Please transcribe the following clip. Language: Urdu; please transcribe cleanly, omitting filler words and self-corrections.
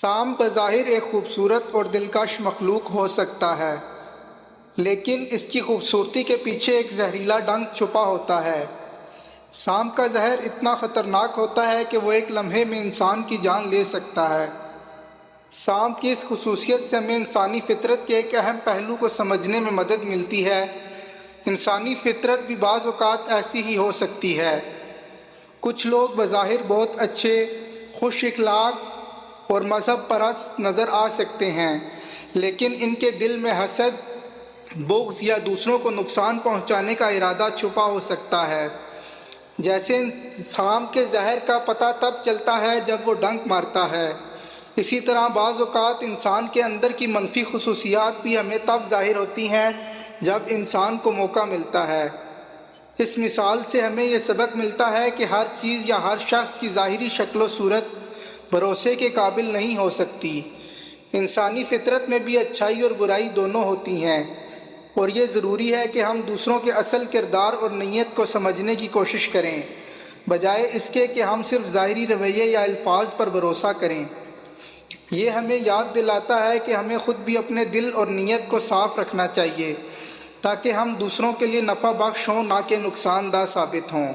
سام بظاہر ایک خوبصورت اور دلکش مخلوق ہو سکتا ہے، لیکن اس کی خوبصورتی کے پیچھے ایک زہریلا ڈنک چھپا ہوتا ہے۔ سام کا زہر اتنا خطرناک ہوتا ہے کہ وہ ایک لمحے میں انسان کی جان لے سکتا ہے۔ سام کی اس خصوصیت سے ہمیں انسانی فطرت کے ایک اہم پہلو کو سمجھنے میں مدد ملتی ہے۔ انسانی فطرت بھی بعض اوقات ایسی ہی ہو سکتی ہے۔ کچھ لوگ بظاہر بہت اچھے، خوش اخلاق اور مذہب پرست نظر آ سکتے ہیں، لیکن ان کے دل میں حسد، بغض یا دوسروں کو نقصان پہنچانے کا ارادہ چھپا ہو سکتا ہے۔ جیسے سام کے زہر کا پتہ تب چلتا ہے جب وہ ڈنک مارتا ہے، اسی طرح بعض اوقات انسان کے اندر کی منفی خصوصیات بھی ہمیں تب ظاہر ہوتی ہیں جب انسان کو موقع ملتا ہے۔ اس مثال سے ہمیں یہ سبق ملتا ہے کہ ہر چیز یا ہر شخص کی ظاہری شکل و صورت بھروسے کے قابل نہیں ہو سکتی۔ انسانی فطرت میں بھی اچھائی اور برائی دونوں ہوتی ہیں، اور یہ ضروری ہے کہ ہم دوسروں کے اصل کردار اور نیت کو سمجھنے کی کوشش کریں، بجائے اس کے کہ ہم صرف ظاہری رویے یا الفاظ پر بھروسہ کریں۔ یہ ہمیں یاد دلاتا ہے کہ ہمیں خود بھی اپنے دل اور نیت کو صاف رکھنا چاہیے، تاکہ ہم دوسروں کے لیے نفع بخش ہوں، نہ کہ نقصان دہ ثابت ہوں۔